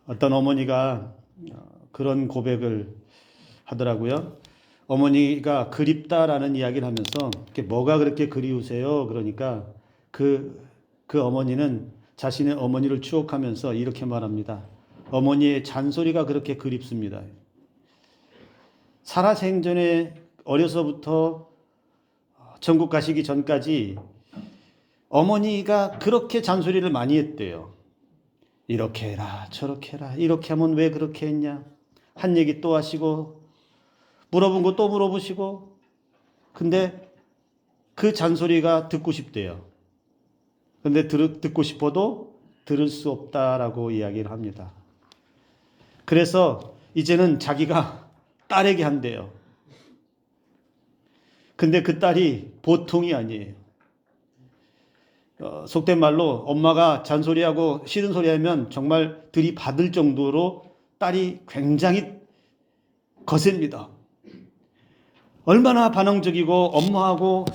어떤 어머니가 그런 고백을 하더라고요. 어머니가 그립다라는 이야기를 하면서 뭐가 그렇게 그리우세요? 그러니까 그 어머니는 자신의 어머니를 추억하면서 이렇게 말합니다. 어머니의 잔소리가 그렇게 그립습니다. 살아생전에 어려서부터 천국 가시기 전까지 어머니가 그렇게 잔소리를 많이 했대요. 이렇게 해라, 저렇게 해라, 이렇게 하면 왜 그렇게 했냐? 한 얘기 또 하시고, 물어본 거 또 물어보시고, 근데 그 잔소리가 듣고 싶대요. 근데 듣고 싶어도 들을 수 없다라고 이야기를 합니다. 그래서 이제는 자기가 딸에게 한대요. 근데 그 딸이 보통이 아니에요. 속된 말로 엄마가 잔소리하고 싫은 소리 하면 정말 들이받을 정도로 딸이 굉장히 거셉니다. 얼마나 반항적이고 엄마하고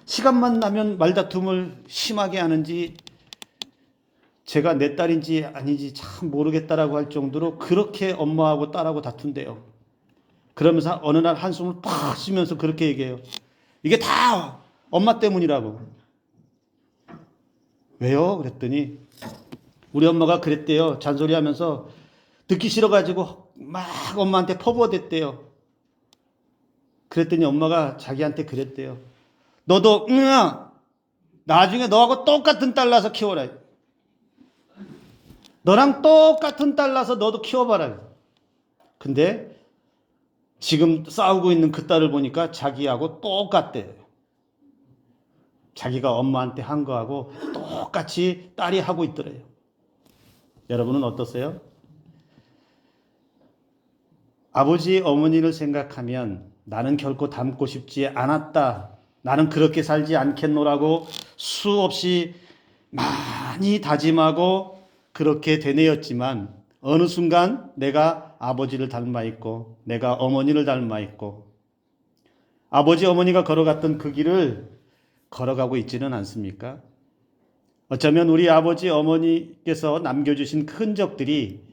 시간만 나면 말다툼을 심하게 하는지 제가 내 딸인지 아닌지 참 모르겠다라고 할 정도로 그렇게 엄마하고 딸하고 다툰대요. 그러면서 어느 날 한숨을 팍 쉬면서 그렇게 얘기해요. 이게 다 엄마 때문이라고. 왜요? 그랬더니 우리 엄마가 그랬대요. 잔소리하면서 듣기 싫어가지고 막 엄마한테 퍼부어댔대요. 그랬더니 엄마가 자기한테 그랬대요. 너도 응아 나중에 너하고 똑같은 딸 낳아서 키워라. 너랑 똑같은 딸 낳아서 너도 키워봐라. 근데 지금 싸우고 있는 그 딸을 보니까 자기하고 똑같대요. 자기가 엄마한테 한 거하고 똑같이 딸이 하고 있더래요. 여러분은 어떠세요? 아버지, 어머니를 생각하면 나는 결코 닮고 싶지 않았다. 나는 그렇게 살지 않겠노라고 수없이 많이 다짐하고 그렇게 되뇌었지만 어느 순간 내가 아버지를 닮아 있고 내가 어머니를 닮아 있고 아버지, 어머니가 걸어갔던 그 길을 걸어가고 있지는 않습니까? 어쩌면 우리 아버지, 어머니께서 남겨주신 그 흔적들이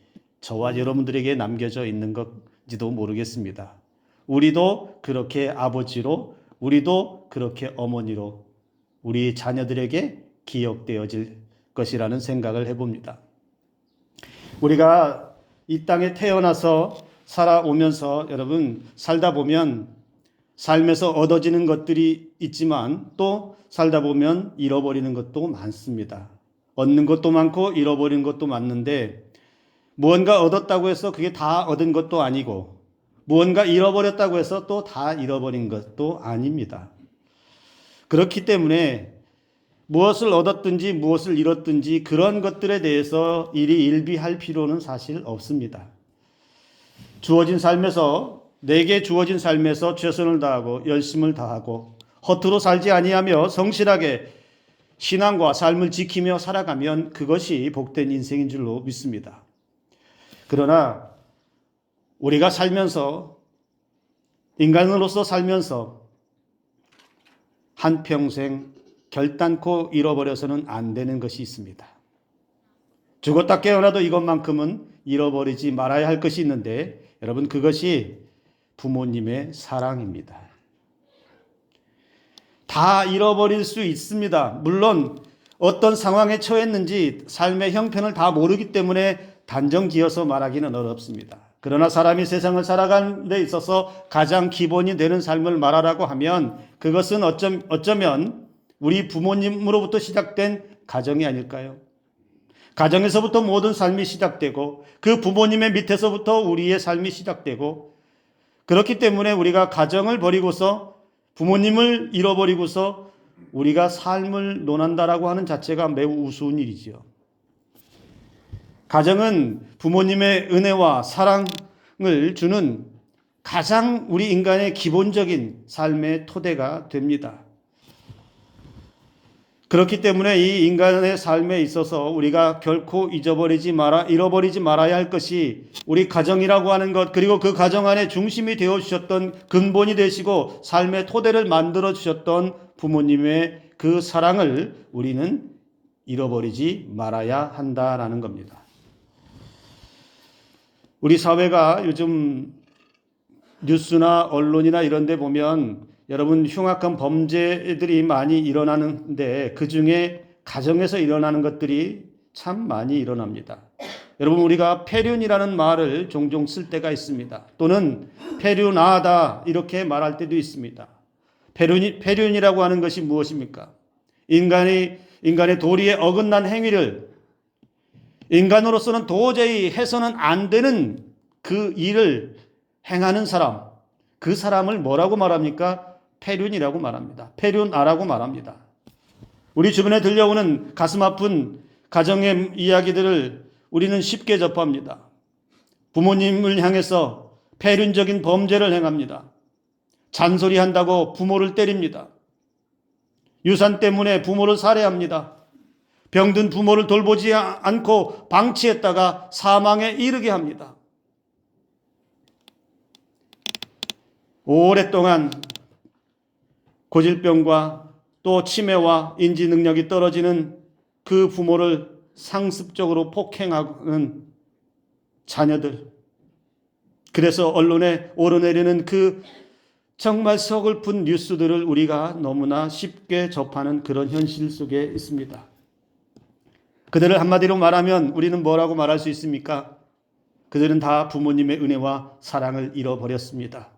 저와 여러분들에게 남겨져 있는 것지도 모르겠습니다. 우리도 그렇게 아버지로, 우리도 그렇게 어머니로 우리 자녀들에게 기억되어질 것이라는 생각을 해봅니다. 우리가 이 땅에 태어나서 살아오면서 여러분 살다 보면 삶에서 얻어지는 것들이 있지만 또 살다 보면 잃어버리는 것도 많습니다. 얻는 것도 많고 잃어버리는 것도 많는데 무언가 얻었다고 해서 그게 다 얻은 것도 아니고 무언가 잃어버렸다고 해서 또 다 잃어버린 것도 아닙니다. 그렇기 때문에 무엇을 얻었든지 무엇을 잃었든지 그런 것들에 대해서 일희일비할 필요는 사실 없습니다. 주어진 삶에서 내게 주어진 삶에서 최선을 다하고 열심을 다하고 허투루 살지 아니하며 성실하게 신앙과 삶을 지키며 살아가면 그것이 복된 인생인 줄로 믿습니다. 그러나 우리가 살면서 인간으로서 살면서 한평생 결단코 잃어버려서는 안 되는 것이 있습니다. 죽었다 깨어나도 이것만큼은 잃어버리지 말아야 할 것이 있는데 여러분 그것이 부모님의 사랑입니다. 다 잃어버릴 수 있습니다. 물론 어떤 상황에 처했는지 삶의 형편을 다 모르기 때문에 단정지어서 말하기는 어렵습니다. 그러나 사람이 세상을 살아가는 데 있어서 가장 기본이 되는 삶을 말하라고 하면 그것은 어쩌면 우리 부모님으로부터 시작된 가정이 아닐까요? 가정에서부터 모든 삶이 시작되고 그 부모님의 밑에서부터 우리의 삶이 시작되고 그렇기 때문에 우리가 가정을 버리고서 부모님을 잃어버리고서 우리가 삶을 논한다라고 하는 자체가 매우 우스운 일이지요. 가정은 부모님의 은혜와 사랑을 주는 가장 우리 인간의 기본적인 삶의 토대가 됩니다. 그렇기 때문에 이 인간의 삶에 있어서 우리가 결코 잃어버리지 말아야 할 것이 우리 가정이라고 하는 것, 그리고 그 가정 안에 중심이 되어 주셨던 근본이 되시고 삶의 토대를 만들어 주셨던 부모님의 그 사랑을 우리는 잃어버리지 말아야 한다라는 겁니다. 우리 사회가 요즘 뉴스나 언론이나 이런 데 보면 여러분 흉악한 범죄들이 많이 일어나는데 그중에 가정에서 일어나는 것들이 참 많이 일어납니다. 여러분 우리가 폐륜이라는 말을 종종 쓸 때가 있습니다. 또는 폐륜하다 이렇게 말할 때도 있습니다. 폐륜이라고 하는 것이 무엇입니까? 인간의 도리에 어긋난 행위를 인간으로서는 도저히 해서는 안 되는 그 일을 행하는 사람, 그 사람을 뭐라고 말합니까? 폐륜이라고 말합니다. 폐륜아라고 말합니다. 우리 주변에 들려오는 가슴 아픈 가정의 이야기들을 우리는 쉽게 접합니다. 부모님을 향해서 폐륜적인 범죄를 행합니다. 잔소리한다고 부모를 때립니다. 유산 때문에 부모를 살해합니다. 병든 부모를 돌보지 않고 방치했다가 사망에 이르게 합니다. 오랫동안 고질병과 또 치매와 인지 능력이 떨어지는 그 부모를 상습적으로 폭행하는 자녀들. 그래서 언론에 오르내리는 그 정말 서글픈 뉴스들을 우리가 너무나 쉽게 접하는 그런 현실 속에 있습니다. 그들을 한마디로 말하면 우리는 뭐라고 말할 수 있습니까? 그들은 다 부모님의 은혜와 사랑을 잃어버렸습니다.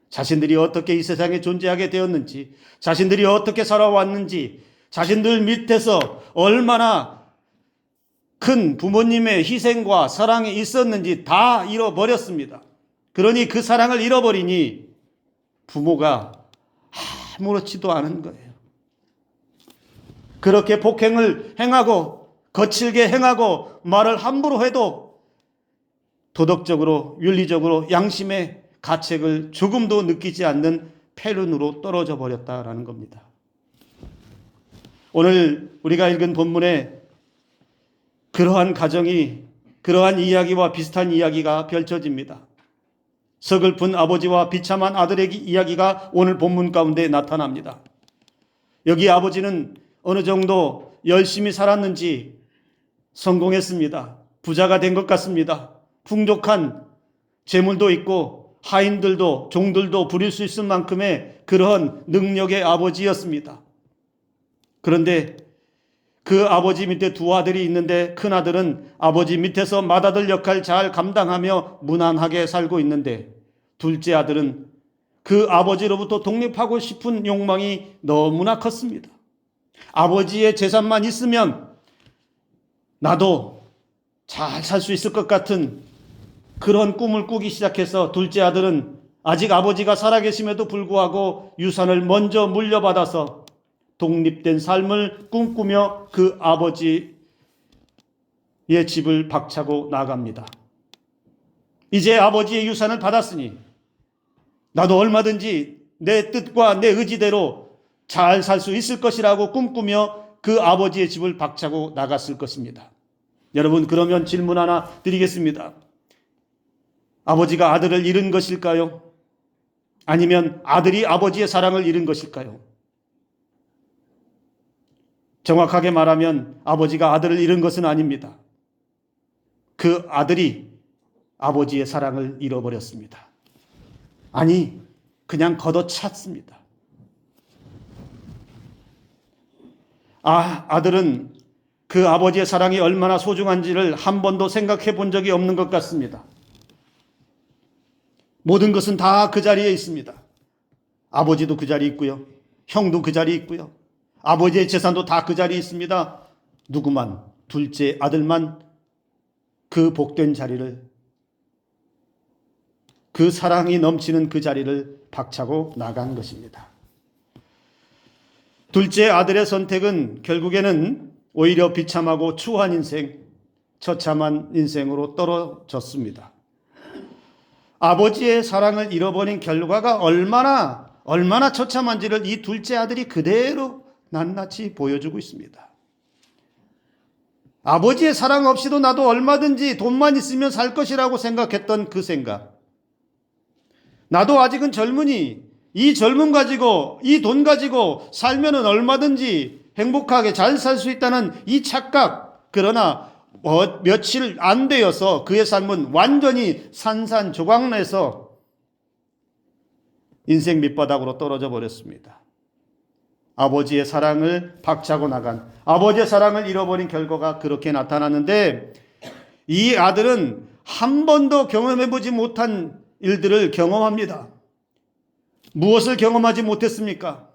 자신들이 어떻게 이 세상에 존재하게 되었는지, 자신들이 어떻게 살아왔는지, 자신들 밑에서 얼마나 큰 부모님의 희생과 사랑이 있었는지 다 잃어버렸습니다. 그러니 그 사랑을 잃어버리니 부모가 아무렇지도 않은 거예요. 그렇게 폭행을 행하고 거칠게 행하고 말을 함부로 해도 도덕적으로 윤리적으로 양심의 가책을 조금도 느끼지 않는 폐륜으로 떨어져 버렸다라는 겁니다. 오늘 우리가 읽은 본문에 그러한 가정이 그러한 이야기와 비슷한 이야기가 펼쳐집니다. 서글픈 아버지와 비참한 아들의 이야기가 오늘 본문 가운데 나타납니다. 여기 아버지는 어느 정도 열심히 살았는지 성공했습니다. 부자가 된 것 같습니다. 풍족한 재물도 있고 하인들도 종들도 부릴 수 있을 만큼의 그러한 능력의 아버지였습니다. 그런데 그 아버지 밑에 두 아들이 있는데 큰 아들은 아버지 밑에서 맏아들 역할 잘 감당하며 무난하게 살고 있는데 둘째 아들은 그 아버지로부터 독립하고 싶은 욕망이 너무나 컸습니다. 아버지의 재산만 있으면 나도 잘 살 수 있을 것 같은 그런 꿈을 꾸기 시작해서 둘째 아들은 아직 아버지가 살아계심에도 불구하고 유산을 먼저 물려받아서 독립된 삶을 꿈꾸며 그 아버지의 집을 박차고 나갑니다. 이제 아버지의 유산을 받았으니 나도 얼마든지 내 뜻과 내 의지대로 잘 살 수 있을 것이라고 꿈꾸며 그 아버지의 집을 박차고 나갔을 것입니다. 여러분, 그러면 질문 하나 드리겠습니다. 아버지가 아들을 잃은 것일까요? 아니면 아들이 아버지의 사랑을 잃은 것일까요? 정확하게 말하면 아버지가 아들을 잃은 것은 아닙니다. 그 아들이 아버지의 사랑을 잃어버렸습니다. 아니, 그냥 걷어찼습니다. 아들은 그 아버지의 사랑이 얼마나 소중한지를 한 번도 생각해 본 적이 없는 것 같습니다. 모든 것은 다 그 자리에 있습니다. 아버지도 그 자리에 있고요. 형도 그 자리에 있고요. 아버지의 재산도 다 그 자리에 있습니다. 누구만, 둘째 아들만 그 복된 자리를, 그 사랑이 넘치는 그 자리를 박차고 나간 것입니다. 둘째 아들의 선택은 결국에는 오히려 비참하고 추한 인생, 처참한 인생으로 떨어졌습니다. 아버지의 사랑을 잃어버린 결과가 얼마나 처참한지를 이 둘째 아들이 그대로 낱낱이 보여주고 있습니다. 아버지의 사랑 없이도 나도 얼마든지 돈만 있으면 살 것이라고 생각했던 그 생각. 나도 아직은 젊으니 이 젊음 가지고 이 돈 가지고 살면은 얼마든지 행복하게 잘 살 수 있다는 이 착각. 그러나 며칠 안 되어서 그의 삶은 완전히 산산조각내서 인생 밑바닥으로 떨어져 버렸습니다. 아버지의 사랑을 박차고 나간, 아버지의 사랑을 잃어버린 결과가 그렇게 나타났는데, 이 아들은 한 번도 경험해보지 못한 일들을 경험합니다. 무엇을 경험하지 못했습니까?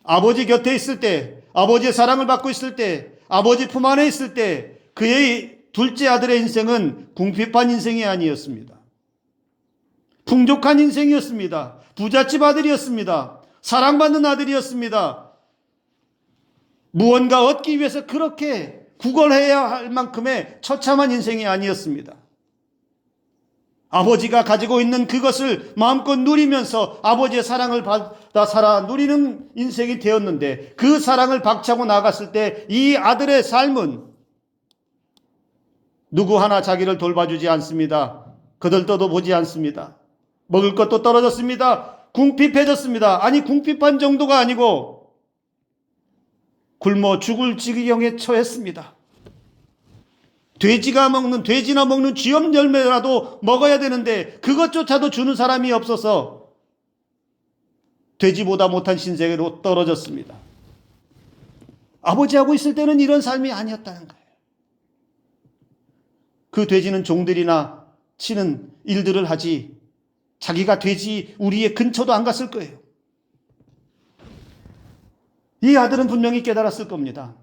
아버지 곁에 있을 때, 아버지의 사랑을 받고 있을 때, 아버지 품 안에 있을 때 그의 둘째 아들의 인생은 궁핍한 인생이 아니었습니다. 풍족한 인생이었습니다. 부잣집 아들이었습니다. 사랑받는 아들이었습니다. 무언가 얻기 위해서 그렇게 구걸해야 할 만큼의 처참한 인생이 아니었습니다. 아버지가 가지고 있는 그것을 마음껏 누리면서 아버지의 사랑을 받아 살아 누리는 인생이 되었는데, 그 사랑을 박차고 나갔을 때 이 아들의 삶은 누구 하나 자기를 돌봐주지 않습니다. 거들떠도 보지 않습니다. 먹을 것도 떨어졌습니다. 궁핍해졌습니다. 아니, 궁핍한 정도가 아니고 굶어 죽을 지경에 처했습니다. 돼지나 먹는 쥐염 열매라도 먹어야 되는데 그것조차도 주는 사람이 없어서 돼지보다 못한 신세계로 떨어졌습니다. 아버지하고 있을 때는 이런 삶이 아니었다는 거예요. 그 돼지는 종들이나 치는 일들을 하지 자기가 돼지 우리의 근처도 안 갔을 거예요. 이 아들은 분명히 깨달았을 겁니다.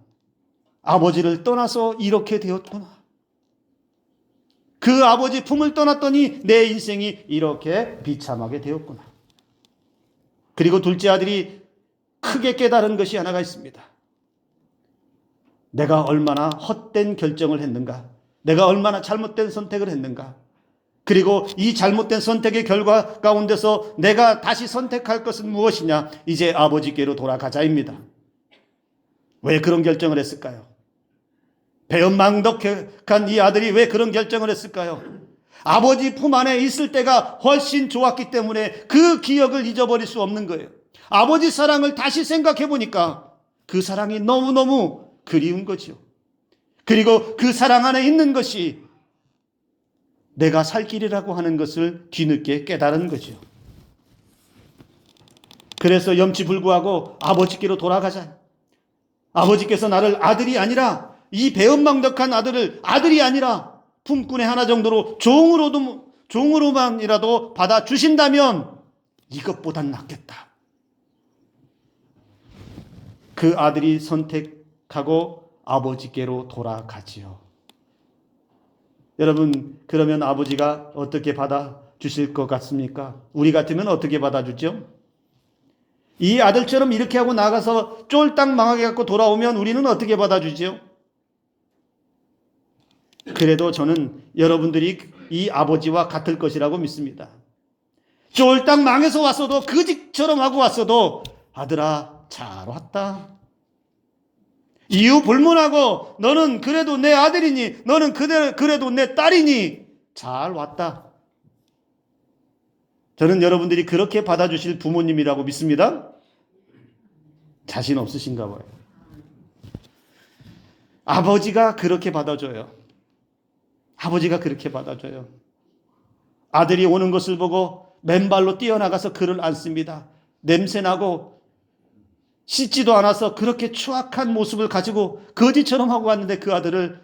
아버지를 떠나서 이렇게 되었구나. 그 아버지 품을 떠났더니 내 인생이 이렇게 비참하게 되었구나. 그리고 둘째 아들이 크게 깨달은 것이 하나가 있습니다. 내가 얼마나 헛된 결정을 했는가. 내가 얼마나 잘못된 선택을 했는가. 그리고 이 잘못된 선택의 결과 가운데서 내가 다시 선택할 것은 무엇이냐. 이제 아버지께로 돌아가자입니다. 왜 그런 결정을 했을까요? 배은망덕한 이 아들이 왜 그런 결정을 했을까요? 아버지 품 안에 있을 때가 훨씬 좋았기 때문에 그 기억을 잊어버릴 수 없는 거예요. 아버지 사랑을 다시 생각해 보니까 그 사랑이 너무너무 그리운 거죠. 그리고 그 사랑 안에 있는 것이 내가 살 길이라고 하는 것을 뒤늦게 깨달은 거죠. 그래서 염치불구하고 아버지께로 돌아가자. 아버지께서 나를 아들이 아니라, 이 배은망덕한 아들을 아들이 아니라 품꾼의 하나 정도로 종으로만이라도 받아주신다면 이것보단 낫겠다. 그 아들이 선택하고 아버지께로 돌아가지요. 여러분, 그러면 아버지가 어떻게 받아주실 것 같습니까? 우리 같으면 어떻게 받아주죠? 이 아들처럼 이렇게 하고 나가서 쫄딱 망하게 갖고 돌아오면 우리는 어떻게 받아주죠? 그래도 저는 여러분들이 이 아버지와 같을 것이라고 믿습니다. 쫄딱 망해서 왔어도, 그 집처럼 하고 왔어도, 아들아 잘 왔다. 이유 불문하고 너는 그래도 내 아들이니, 너는 그래도 내 딸이니 잘 왔다. 저는 여러분들이 그렇게 받아주실 부모님이라고 믿습니다. 자신 없으신가 봐요. 아버지가 그렇게 받아줘요. 아버지가 그렇게 받아줘요. 아들이 오는 것을 보고 맨발로 뛰어나가서 그를 안습니다. 냄새나고 씻지도 않아서 그렇게 추악한 모습을 가지고 거지처럼 하고 왔는데 그 아들을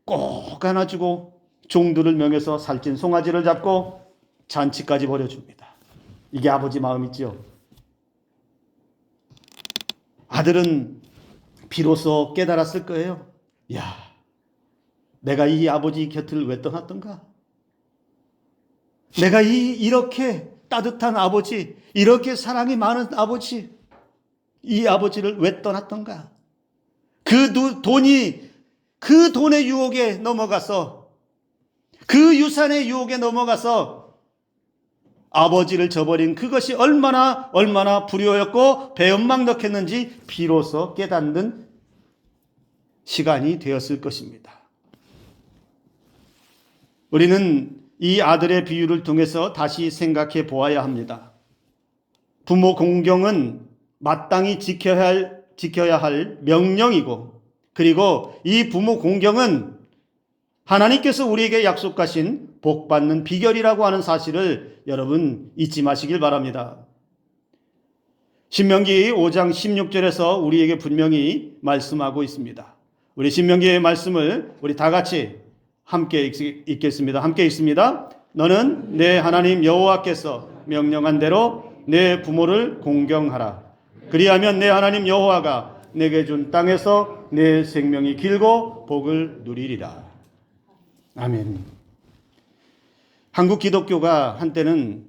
꼭 안아주고 종들을 명해서 살찐 송아지를 잡고 잔치까지 벌여줍니다. 이게 아버지 마음이죠. 아들은 비로소 깨달았을 거예요. 야, 내가 이 아버지 곁을 왜 떠났던가? 내가 이렇게 따뜻한 아버지, 이렇게 사랑이 많은 아버지, 이 아버지를 왜 떠났던가? 그 돈의 유혹에 넘어가서, 그 유산의 유혹에 넘어가서 아버지를 저버린 그것이 얼마나 불효였고 배은망덕했는지 비로소 깨닫는 시간이 되었을 것입니다. 우리는 이 아들의 비유를 통해서 다시 생각해 보아야 합니다. 부모 공경은 마땅히 지켜야 할 명령이고, 그리고 이 부모 공경은 하나님께서 우리에게 약속하신 복 받는 비결이라고 하는 사실을 여러분 잊지 마시길 바랍니다. 신명기 5장 16절에서 우리에게 분명히 말씀하고 있습니다. 우리 신명기의 말씀을 우리 다 같이 함께 읽겠습니다. 함께 읽습니다. 너는 내 하나님 여호와께서 명령한 대로 내 부모를 공경하라. 그리하면 내 하나님 여호와가 내게 준 땅에서 내 생명이 길고 복을 누리리라. 아멘. 한국 기독교가 한때는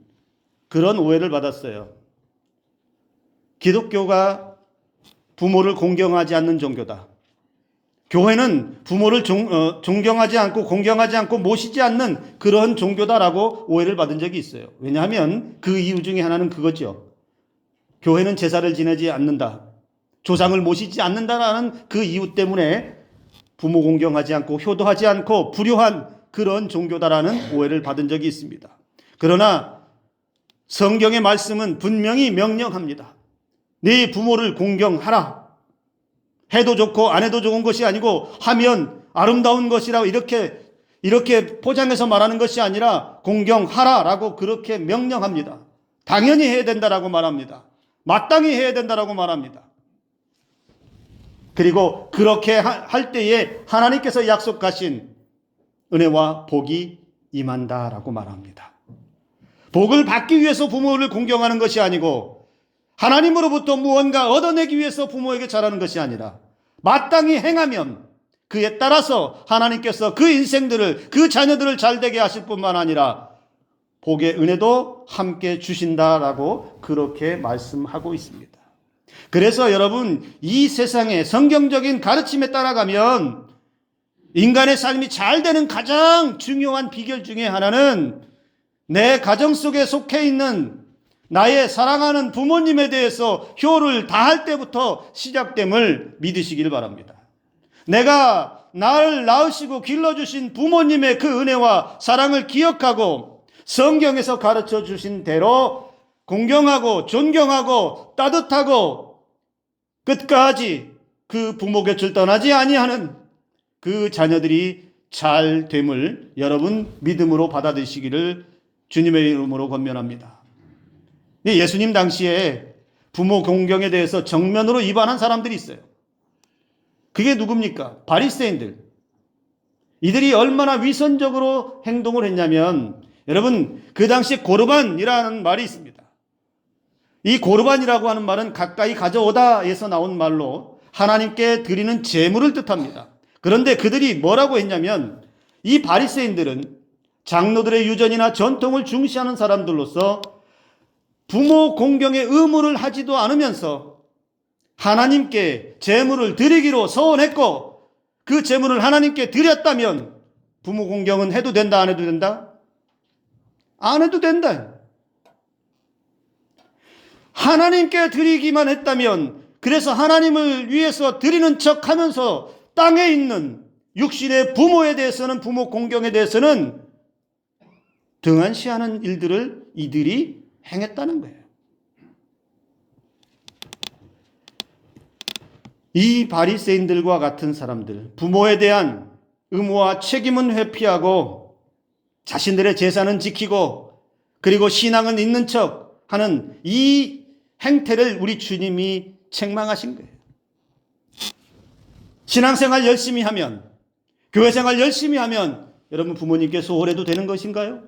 그런 오해를 받았어요. 기독교가 부모를 공경하지 않는 종교다. 교회는 부모를 존경하지 않고 공경하지 않고 모시지 않는 그런 종교다라고 오해를 받은 적이 있어요. 왜냐하면 그 이유 중에 하나는 그거죠. 교회는 제사를 지내지 않는다. 조상을 모시지 않는다라는 그 이유 때문에 부모 공경하지 않고 효도하지 않고 불효한 그런 종교다라는 오해를 받은 적이 있습니다. 그러나 성경의 말씀은 분명히 명령합니다. 네 부모를 공경하라. 해도 좋고 안 해도 좋은 것이 아니고 하면 아름다운 것이라고 이렇게 포장해서 말하는 것이 아니라 공경하라라고 그렇게 명령합니다. 당연히 해야 된다라고 말합니다. 마땅히 해야 된다라고 말합니다. 그리고 그렇게 할 때에 하나님께서 약속하신 은혜와 복이 임한다라고 말합니다. 복을 받기 위해서 부모를 공경하는 것이 아니고 하나님으로부터 무언가 얻어내기 위해서 부모에게 잘하는 것이 아니라 마땅히 행하면 그에 따라서 하나님께서 그 인생들을 그 자녀들을 잘되게 하실 뿐만 아니라 복의 은혜도 함께 주신다라고 그렇게 말씀하고 있습니다. 그래서 여러분 이 세상의 성경적인 가르침에 따라가면 인간의 삶이 잘 되는 가장 중요한 비결 중에 하나는 내 가정 속에 속해 있는 나의 사랑하는 부모님에 대해서 효를 다할 때부터 시작됨을 믿으시길 바랍니다. 내가 나를 낳으시고 길러주신 부모님의 그 은혜와 사랑을 기억하고 성경에서 가르쳐 주신 대로 공경하고 존경하고 따뜻하고 끝까지 그 부모 곁을 떠나지 아니하는 그 자녀들이 잘 됨을 여러분 믿음으로 받아들이시기를 주님의 이름으로 권면합니다. 예수님 당시에 부모 공경에 대해서 정면으로 위반한 사람들이 있어요. 그게 누굽니까? 바리새인들. 이들이 얼마나 위선적으로 행동을 했냐면 여러분 그 당시에 고르반이라는 말이 있습니다. 이 고르반이라고 하는 말은 가까이 가져오다에서 나온 말로 하나님께 드리는 제물을 뜻합니다. 그런데 그들이 뭐라고 했냐면 이 바리새인들은 장로들의 유전이나 전통을 중시하는 사람들로서 부모 공경의 의무를 하지도 않으면서 하나님께 제물을 드리기로 서원했고 그 제물을 하나님께 드렸다면 부모 공경은 해도 된다 안 해도 된다? 안 해도 된다. 하나님께 드리기만 했다면 그래서 하나님을 위해서 드리는 척 하면서 땅에 있는 육신의 부모에 대해서는 부모 공경에 대해서는 등한시하는 일들을 이들이 행했다는 거예요. 이 바리새인들과 같은 사람들, 부모에 대한 의무와 책임은 회피하고 자신들의 재산은 지키고 그리고 신앙은 있는 척 하는 이 행태를 우리 주님이 책망하신 거예요. 신앙생활 열심히 하면, 교회생활 열심히 하면 여러분 부모님께 소홀해도 되는 것인가요?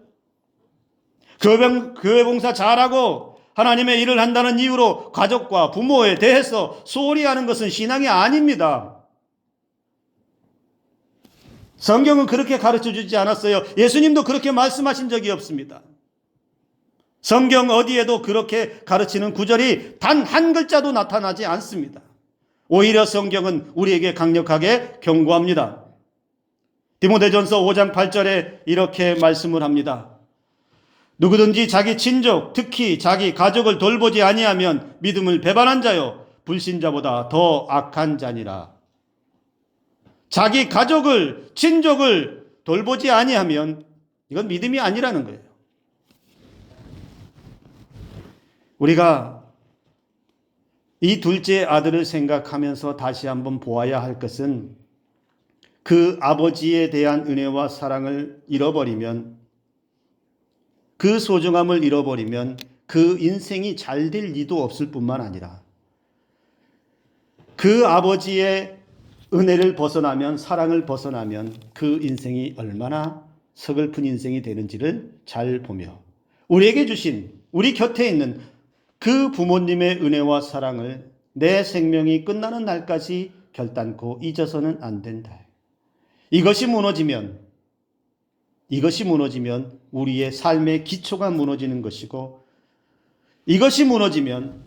교회 봉사 잘하고 하나님의 일을 한다는 이유로 가족과 부모에 대해서 소홀히 하는 것은 신앙이 아닙니다. 성경은 그렇게 가르쳐 주지 않았어요. 예수님도 그렇게 말씀하신 적이 없습니다. 성경 어디에도 그렇게 가르치는 구절이 단 한 글자도 나타나지 않습니다. 오히려 성경은 우리에게 강력하게 경고합니다. 디모데전서 5장 8절에 이렇게 말씀을 합니다. 누구든지 자기 친족, 특히 자기 가족을 돌보지 아니하면 믿음을 배반한 자요 불신자보다 더 악한 자니라. 자기 가족을, 친족을 돌보지 아니하면 이건 믿음이 아니라는 거예요. 우리가 이 둘째 아들을 생각하면서 다시 한번 보아야 할 것은 그 아버지에 대한 은혜와 사랑을 잃어버리면, 그 소중함을 잃어버리면 그 인생이 잘 될 리도 없을 뿐만 아니라 그 아버지의 은혜를 벗어나면, 사랑을 벗어나면 그 인생이 얼마나 서글픈 인생이 되는지를 잘 보며 우리에게 주신, 우리 곁에 있는 그 부모님의 은혜와 사랑을 내 생명이 끝나는 날까지 결단코 잊어서는 안 된다. 이것이 무너지면 우리의 삶의 기초가 무너지는 것이고, 이것이 무너지면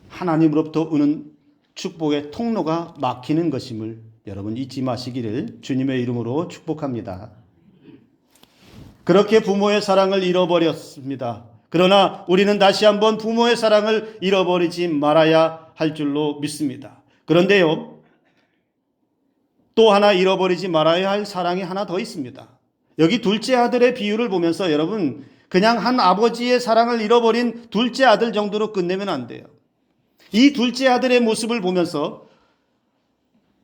하나님으로부터 오는 축복의 통로가 막히는 것임을 여러분 잊지 마시기를 주님의 이름으로 축복합니다. 그렇게 부모의 사랑을 잃어버렸습니다. 그러나 우리는 다시 한번 부모의 사랑을 잃어버리지 말아야 할 줄로 믿습니다. 그런데요, 또 하나 잃어버리지 말아야 할 사랑이 하나 더 있습니다. 여기 둘째 아들의 비유를 보면서 여러분, 그냥 한 아버지의 사랑을 잃어버린 둘째 아들 정도로 끝내면 안 돼요. 이 둘째 아들의 모습을 보면서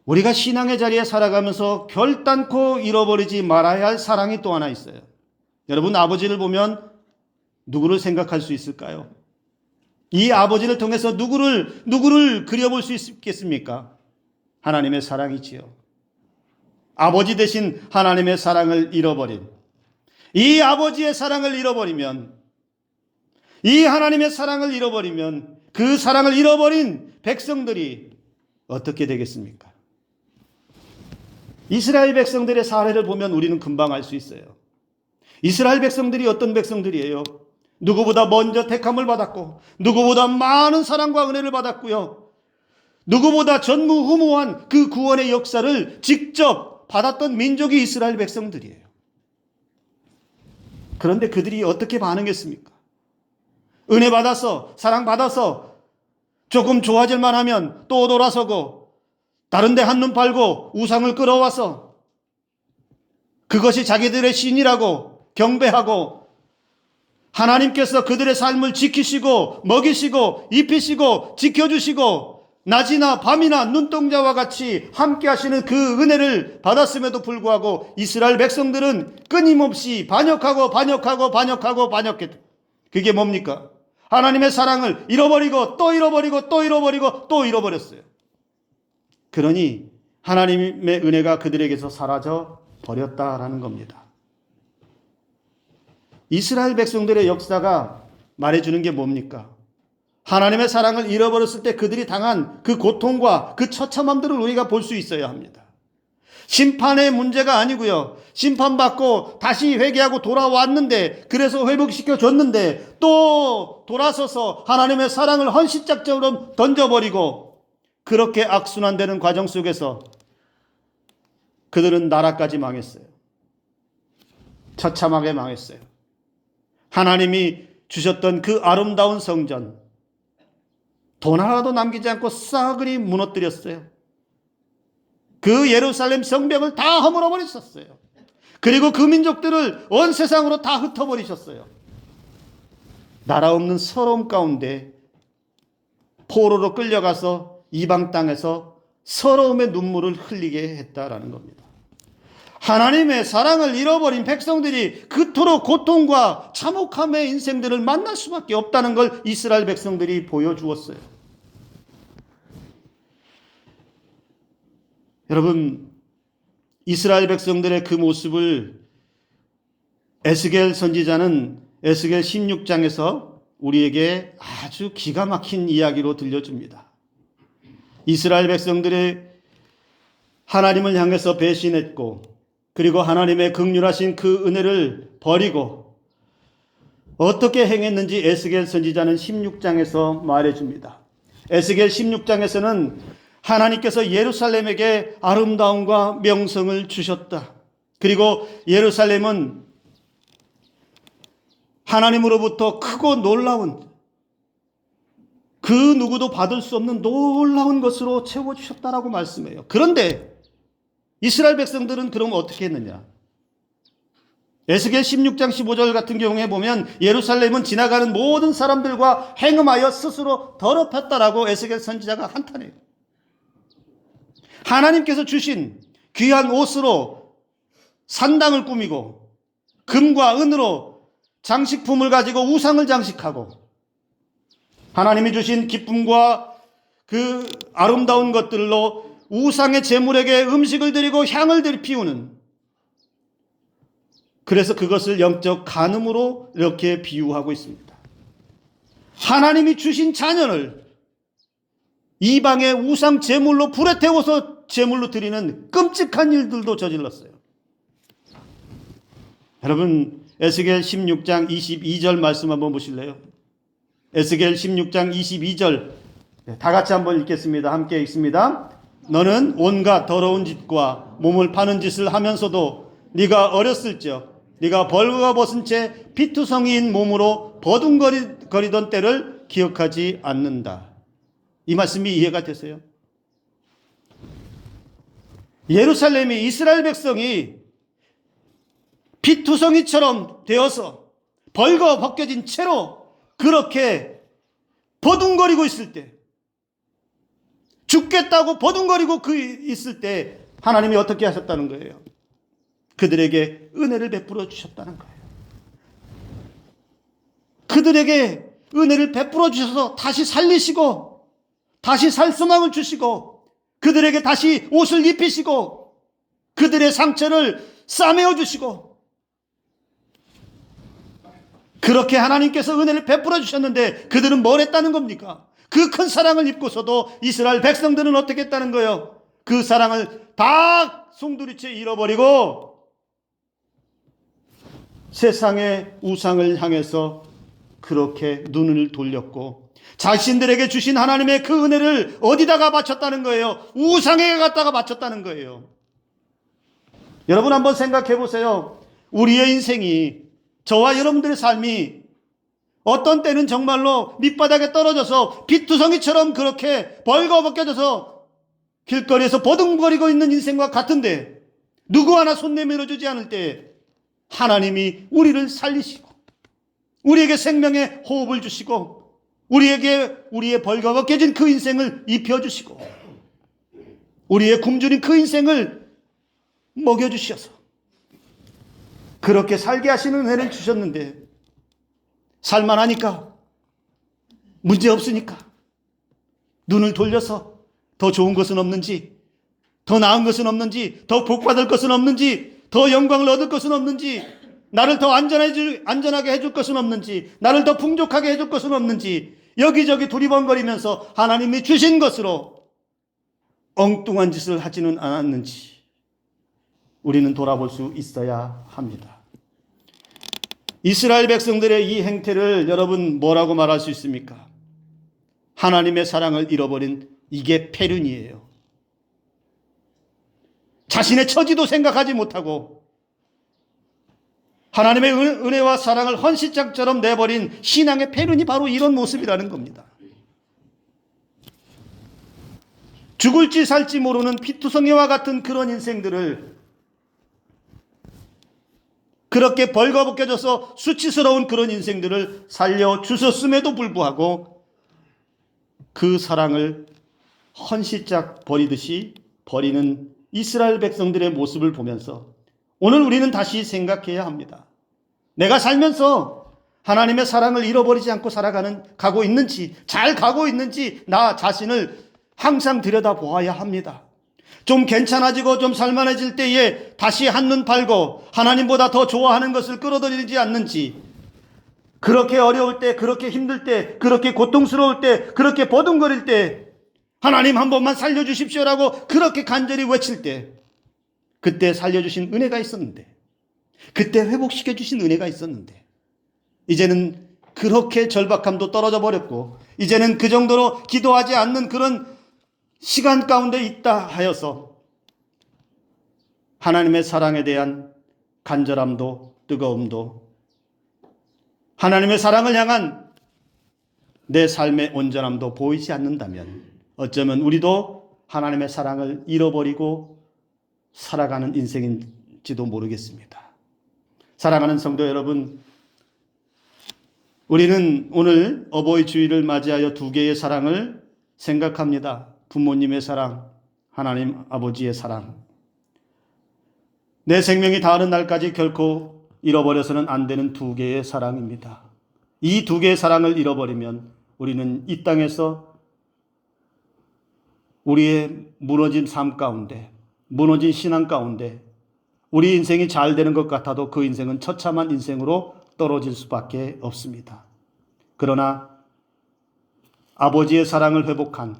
우리가 신앙의 자리에 살아가면서 결단코 잃어버리지 말아야 할 사랑이 또 하나 있어요. 여러분, 아버지를 보면 누구를 생각할 수 있을까요? 이 아버지를 통해서 누구를 그려볼 수 있겠습니까? 하나님의 사랑이지요. 아버지 대신 하나님의 사랑을 잃어버린, 이 아버지의 사랑을 잃어버리면, 이 하나님의 사랑을 잃어버리면 그 사랑을 잃어버린 백성들이 어떻게 되겠습니까? 이스라엘 백성들의 사례를 보면 우리는 금방 알 수 있어요. 이스라엘 백성들이 어떤 백성들이에요? 누구보다 먼저 택함을 받았고, 누구보다 많은 사랑과 은혜를 받았고요, 누구보다 전무후무한 그 구원의 역사를 직접 받았던 민족이 이스라엘 백성들이에요. 그런데 그들이 어떻게 반응했습니까? 은혜 받아서, 사랑 받아서 조금 좋아질만 하면 또 돌아서고, 다른 데 한눈 팔고 우상을 끌어와서 그것이 자기들의 신이라고 경배하고, 하나님께서 그들의 삶을 지키시고 먹이시고 입히시고 지켜주시고 낮이나 밤이나 눈동자와 같이 함께 하시는 그 은혜를 받았음에도 불구하고 이스라엘 백성들은 끊임없이 반역했다. 그게 뭡니까? 하나님의 사랑을 잃어버리고 또 잃어버리고 또 잃어버리고 또 잃어버렸어요. 그러니 하나님의 은혜가 그들에게서 사라져 버렸다라는 겁니다. 이스라엘 백성들의 역사가 말해주는 게 뭡니까? 하나님의 사랑을 잃어버렸을 때 그들이 당한 그 고통과 그 처참함들을 우리가 볼 수 있어야 합니다. 심판의 문제가 아니고요, 심판받고 다시 회개하고 돌아왔는데, 그래서 회복시켜줬는데 또 돌아서서 하나님의 사랑을 헌신작처럼 던져버리고, 그렇게 악순환되는 과정 속에서 그들은 나라까지 망했어요. 처참하게 망했어요. 하나님이 주셨던 그 아름다운 성전, 돈 하나도 남기지 않고 싸그리 무너뜨렸어요. 그 예루살렘 성벽을 다 허물어 버리셨어요. 그리고 그 민족들을 온 세상으로 다 흩어버리셨어요. 나라 없는 서러움 가운데 포로로 끌려가서 이방 땅에서 서러움의 눈물을 흘리게 했다라는 겁니다. 하나님의 사랑을 잃어버린 백성들이 그토록 고통과 참혹함의 인생들을 만날 수밖에 없다는 걸 이스라엘 백성들이 보여주었어요. 여러분, 이스라엘 백성들의 그 모습을 에스겔 선지자는 에스겔 16장에서 우리에게 아주 기가 막힌 이야기로 들려줍니다. 이스라엘 백성들이 하나님을 향해서 배신했고, 그리고 하나님의 긍휼하신 그 은혜를 버리고 어떻게 행했는지 에스겔 선지자는 16장에서 말해줍니다. 에스겔 16장에서는 하나님께서 예루살렘에게 아름다움과 명성을 주셨다. 그리고 예루살렘은 하나님으로부터 크고 놀라운, 그 누구도 받을 수 없는 놀라운 것으로 채워주셨다라고 말씀해요. 그런데 이스라엘 백성들은 그럼 어떻게 했느냐? 에스겔 16장 15절 같은 경우에 보면 예루살렘은 지나가는 모든 사람들과 행음하여 스스로 더럽혔다라고 에스겔 선지자가 한탄해요. 하나님께서 주신 귀한 옷으로 산당을 꾸미고 금과 은으로 장식품을 가지고 우상을 장식하고 하나님이 주신 기쁨과 그 아름다운 것들로 우상의 제물에게 음식을 드리고 향을 피우는, 그래서 그것을 영적 간음으로 이렇게 비유하고 있습니다. 하나님이 주신 자녀를 이방의 우상 제물로 불에 태워서 제물로 드리는 끔찍한 일들도 저질렀어요. 여러분, 에스겔 16장 22절 말씀 한번 보실래요? 에스겔 16장 22절 다 같이 한번 읽겠습니다. 함께 읽습니다. 너는 온갖 더러운 짓과 몸을 파는 짓을 하면서도 네가 어렸을 적 네가 벌거벗은 채 피투성이인 몸으로 버둥거리던 때를 기억하지 않는다. 이 말씀이 이해가 되세요? 예루살렘이, 이스라엘 백성이 피투성이처럼 되어서 벌거벗겨진 채로 그렇게 버둥거리고 있을 때, 죽겠다고 버둥거리고 있을 때 하나님이 어떻게 하셨다는 거예요? 그들에게 은혜를 베풀어 주셨다는 거예요. 그들에게 은혜를 베풀어 주셔서 다시 살리시고 다시 살 소망을 주시고 그들에게 다시 옷을 입히시고 그들의 상처를 싸매어 주시고, 그렇게 하나님께서 은혜를 베풀어 주셨는데 그들은 뭘 했다는 겁니까? 그 큰 사랑을 입고서도 이스라엘 백성들은 어떻게 했다는 거예요? 그 사랑을 다 송두리째 잃어버리고 세상의 우상을 향해서 그렇게 눈을 돌렸고 자신들에게 주신 하나님의 그 은혜를 어디다가 바쳤다는 거예요? 우상에 갖다가 바쳤다는 거예요. 여러분 한번 생각해 보세요. 우리의 인생이, 저와 여러분들의 삶이 어떤 때는 정말로 밑바닥에 떨어져서 피투성이처럼 그렇게 벌거벗겨져서 길거리에서 버둥거리고 있는 인생과 같은데, 누구 하나 손 내밀어 주지 않을 때 하나님이 우리를 살리시고 우리에게 생명의 호흡을 주시고 우리에게 우리의 벌거벗겨진 그 인생을 입혀주시고 우리의 굶주린 그 인생을 먹여주셔서 그렇게 살게 하시는 은혜를 주셨는데, 살만하니까, 문제없으니까 눈을 돌려서 더 좋은 것은 없는지, 더 나은 것은 없는지, 더 복받을 것은 없는지, 더 영광을 얻을 것은 없는지, 나를 더 안전하게 해줄 것은 없는지, 나를 더 풍족하게 해줄 것은 없는지 여기저기 두리번거리면서 하나님이 주신 것으로 엉뚱한 짓을 하지는 않았는지 우리는 돌아볼 수 있어야 합니다. 이스라엘 백성들의 이 행태를 여러분 뭐라고 말할 수 있습니까? 하나님의 사랑을 잃어버린, 이게 패륜이에요. 자신의 처지도 생각하지 못하고 하나님의 은혜와 사랑을 헌시장처럼 내버린 신앙의 패륜이 바로 이런 모습이라는 겁니다. 죽을지 살지 모르는 피투성이와 같은 그런 인생들을, 그렇게 벌거벗겨져서 수치스러운 그런 인생들을 살려주셨음에도 불구하고 그 사랑을 헌시짝 버리듯이 버리는 이스라엘 백성들의 모습을 보면서 오늘 우리는 다시 생각해야 합니다. 내가 살면서 하나님의 사랑을 잃어버리지 않고 가고 있는지, 잘 가고 있는지 나 자신을 항상 들여다보아야 합니다. 좀 괜찮아지고 좀 살만해질 때에 다시 한눈 팔고 하나님보다 더 좋아하는 것을 끌어들이지 않는지, 그렇게 어려울 때, 그렇게 힘들 때, 그렇게 고통스러울 때, 그렇게 버둥거릴 때 하나님 한 번만 살려주십시오라고 그렇게 간절히 외칠 때, 그때 살려주신 은혜가 있었는데, 그때 회복시켜주신 은혜가 있었는데, 이제는 그렇게 절박함도 떨어져 버렸고 이제는 그 정도로 기도하지 않는 그런 시간 가운데 있다 하여서 하나님의 사랑에 대한 간절함도 뜨거움도, 하나님의 사랑을 향한 내 삶의 온전함도 보이지 않는다면 어쩌면 우리도 하나님의 사랑을 잃어버리고 살아가는 인생인지도 모르겠습니다. 사랑하는 성도 여러분, 우리는 오늘 어버이 주일을 맞이하여 두 개의 사랑을 생각합니다. 부모님의 사랑, 하나님 아버지의 사랑. 내 생명이 다하는 날까지 결코 잃어버려서는 안 되는 두 개의 사랑입니다. 이 두 개의 사랑을 잃어버리면 우리는 이 땅에서 우리의 무너진 삶 가운데, 무너진 신앙 가운데 우리 인생이 잘 되는 것 같아도 그 인생은 처참한 인생으로 떨어질 수밖에 없습니다. 그러나 아버지의 사랑을 회복한,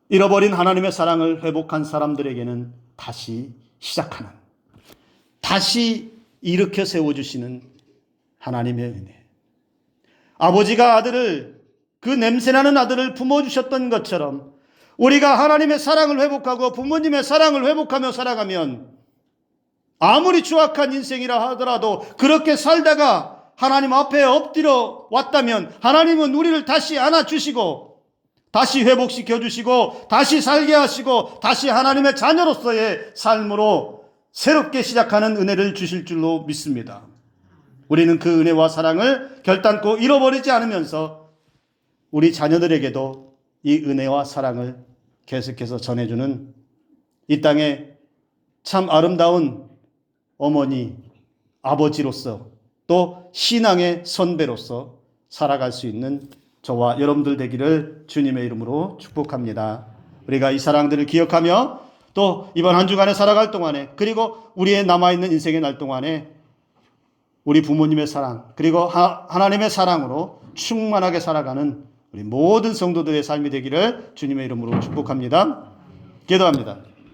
잃어버린 하나님의 사랑을 회복한 사람들에게는 다시 시작하는, 다시 일으켜 세워주시는 하나님의 은혜. 아버지가 아들을, 그 냄새나는 아들을 품어주셨던 것처럼 우리가 하나님의 사랑을 회복하고 부모님의 사랑을 회복하며 살아가면 아무리 추악한 인생이라 하더라도 그렇게 살다가 하나님 앞에 엎드려 왔다면 하나님은 우리를 다시 안아주시고 다시 회복시켜 주시고 다시 살게 하시고 다시 하나님의 자녀로서의 삶으로 새롭게 시작하는 은혜를 주실 줄로 믿습니다. 우리는 그 은혜와 사랑을 결단코 잃어버리지 않으면서 우리 자녀들에게도 이 은혜와 사랑을 계속해서 전해주는 이 땅에 참 아름다운 어머니, 아버지로서 또 신앙의 선배로서 살아갈 수 있는 저와 여러분들 되기를 주님의 이름으로 축복합니다. 우리가 이 사랑들을 기억하며 또 이번 한 주간에 살아갈 동안에 그리고 우리의 남아있는 인생의 날 동안에 우리 부모님의 사랑 그리고 하나님의 사랑으로 충만하게 살아가는 우리 모든 성도들의 삶이 되기를 주님의 이름으로 축복합니다. 기도합니다.